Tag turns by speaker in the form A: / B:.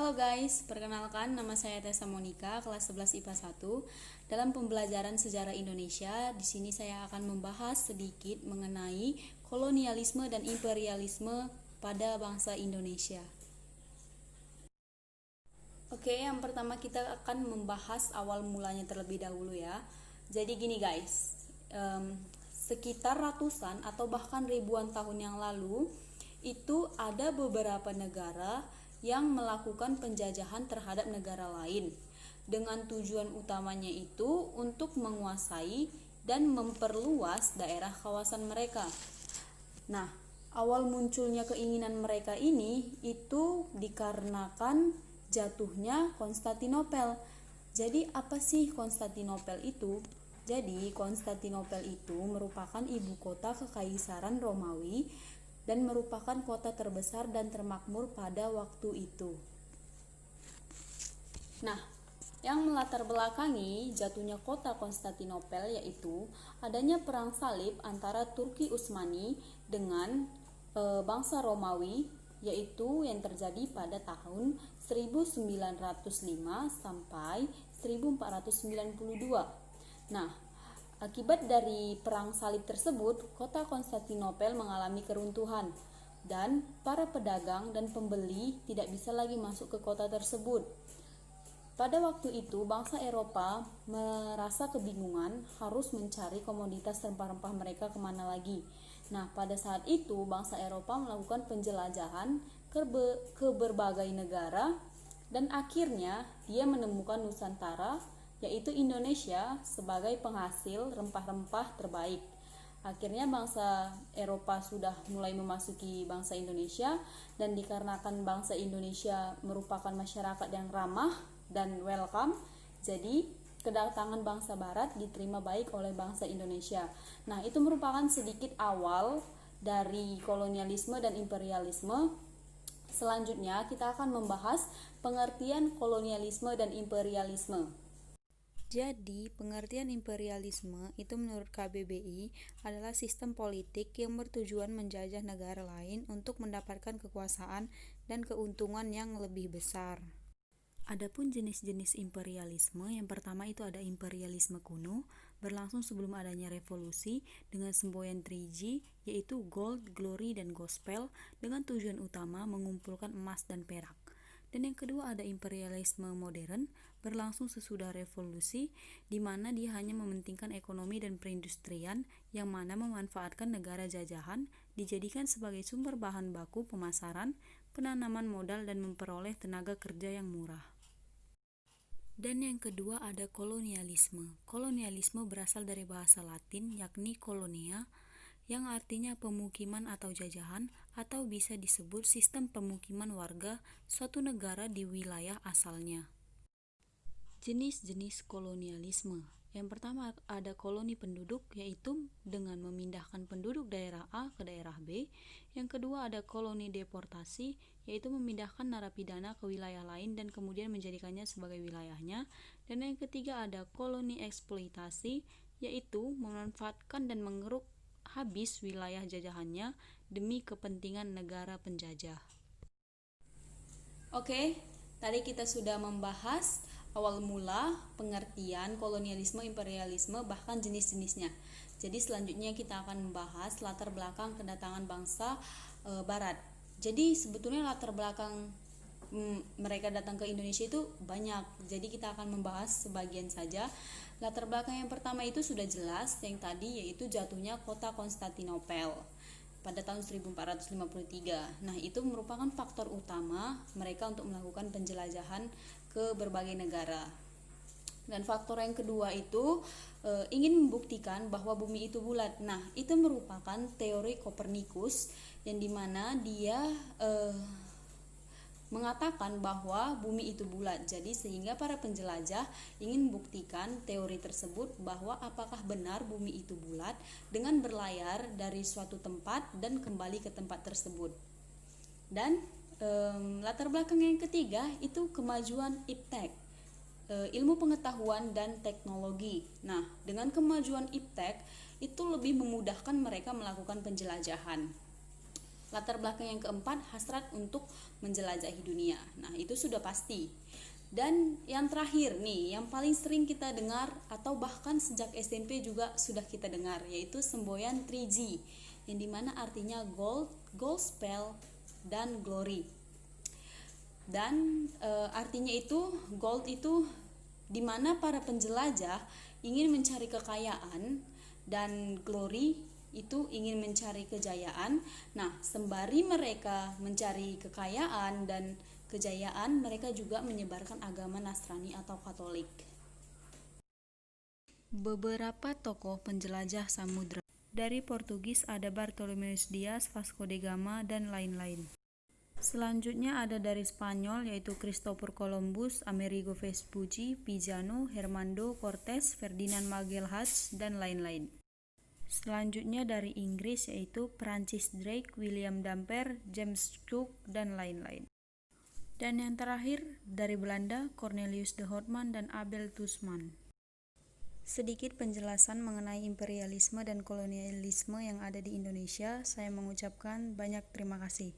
A: Halo guys, perkenalkan nama saya Tessa Monica, kelas 11 IPA 1. Dalam pembelajaran sejarah Indonesia, di sini saya akan membahas sedikit mengenai kolonialisme dan imperialisme pada bangsa Indonesia. Oke, yang pertama kita akan membahas awal mulanya terlebih dahulu ya. Jadi gini guys, sekitar ratusan atau bahkan ribuan tahun yang lalu, itu ada beberapa negara yang melakukan penjajahan terhadap negara lain dengan tujuan utamanya itu untuk menguasai dan memperluas daerah kawasan mereka. Nah, awal munculnya keinginan mereka ini itu dikarenakan jatuhnya Konstantinopel. Jadi apa sih Konstantinopel itu? Jadi Konstantinopel itu merupakan ibu kota Kekaisaran Romawi dan merupakan kota terbesar dan termakmur pada waktu itu. Nah, yang melatar belakangi jatuhnya kota Konstantinopel yaitu adanya perang salib antara Turki Utsmani dengan bangsa Romawi, yaitu yang terjadi pada tahun 1905 sampai 1492. Nah, akibat dari perang salib tersebut, kota Konstantinopel mengalami keruntuhan dan para pedagang dan pembeli tidak bisa lagi masuk ke kota tersebut. Pada waktu itu, bangsa Eropa merasa kebingungan harus mencari komoditas rempah-rempah mereka kemana lagi. Nah, pada saat itu, bangsa Eropa melakukan penjelajahan ke berbagai negara dan akhirnya dia menemukan Nusantara, yaitu Indonesia, sebagai penghasil rempah-rempah terbaik. Akhirnya bangsa Eropa sudah mulai memasuki bangsa Indonesia, dan dikarenakan bangsa Indonesia merupakan masyarakat yang ramah dan welcome, jadi kedatangan bangsa Barat diterima baik oleh bangsa Indonesia. Nah, itu merupakan sedikit awal dari kolonialisme dan imperialisme. Selanjutnya kita akan membahas pengertian kolonialisme dan imperialisme. Jadi, pengertian imperialisme itu menurut KBBI adalah sistem politik yang bertujuan menjajah negara lain untuk mendapatkan kekuasaan dan keuntungan yang lebih besar. Adapun jenis-jenis imperialisme, yang pertama itu ada imperialisme kuno, berlangsung sebelum adanya revolusi dengan semboyan 3G, yaitu gold, glory, dan gospel, dengan tujuan utama mengumpulkan emas dan perak. Dan yang kedua ada imperialisme modern, berlangsung sesudah revolusi, di mana dia hanya mementingkan ekonomi dan perindustrian, yang mana memanfaatkan negara jajahan dijadikan sebagai sumber bahan baku pemasaran, penanaman modal, dan memperoleh tenaga kerja yang murah. Dan yang kedua ada kolonialisme. Kolonialisme berasal dari bahasa Latin yakni kolonia, yang artinya pemukiman atau jajahan, atau bisa disebut sistem pemukiman warga suatu negara di wilayah asalnya. Jenis-jenis kolonialisme. Yang pertama ada koloni penduduk, yaitu dengan memindahkan penduduk daerah A ke daerah B. Yang kedua ada koloni deportasi, yaitu memindahkan narapidana ke wilayah lain dan kemudian menjadikannya sebagai wilayahnya. Dan yang ketiga ada koloni eksploitasi, yaitu memanfaatkan dan mengeruk habis wilayah jajahannya demi kepentingan negara penjajah. Oke, tadi kita sudah membahas awal mula, pengertian, kolonialisme, imperialisme, bahkan jenis-jenisnya. Jadi selanjutnya kita akan membahas latar belakang kedatangan bangsa Barat. Jadi sebetulnya latar belakang mereka datang ke Indonesia itu banyak. Jadi kita akan membahas sebagian saja. Latar belakang yang pertama itu sudah jelas, yang tadi yaitu jatuhnya kota Konstantinopel pada tahun 1453. Nah, itu merupakan faktor utama mereka untuk melakukan penjelajahan ke berbagai negara. Dan faktor yang kedua itu ingin membuktikan bahwa bumi itu bulat. Nah, itu merupakan teori Kopernikus, yang dimana dia mengatakan bahwa bumi itu bulat. Jadi sehingga para penjelajah ingin membuktikan teori tersebut, bahwa apakah benar bumi itu bulat dengan berlayar dari suatu tempat dan kembali ke tempat tersebut. Dan latar belakang yang ketiga itu kemajuan iptek, ilmu pengetahuan dan teknologi. Nah, dengan kemajuan iptek itu lebih memudahkan mereka melakukan penjelajahan. Latar belakang yang keempat, hasrat untuk menjelajahi dunia. Nah, itu sudah pasti. Dan yang terakhir nih, yang paling sering kita dengar atau bahkan sejak SMP juga sudah kita dengar, yaitu semboyan 3G, yang dimana artinya gold, gospel, dan glory. Dan artinya itu, gold itu dimana para penjelajah ingin mencari kekayaan, dan glory itu ingin mencari kejayaan. Nah, sembari mereka mencari kekayaan dan kejayaan, mereka juga menyebarkan agama Nasrani atau Katolik. Beberapa tokoh penjelajah samudra. Dari Portugis ada Bartolomeus Dias, Vasco da Gama, dan lain-lain. Selanjutnya ada dari Spanyol, yaitu Christopher Columbus, Amerigo Vespucci, Pizarro, Hernando Cortés, Ferdinand Magellan, dan lain-lain. Selanjutnya dari Inggris, yaitu Francis Drake, William Dampier, James Cook, dan lain-lain. Dan yang terakhir dari Belanda, Cornelius de Houtman dan Abel Tasman. Sedikit penjelasan mengenai imperialisme dan kolonialisme yang ada di Indonesia. Saya mengucapkan banyak terima kasih.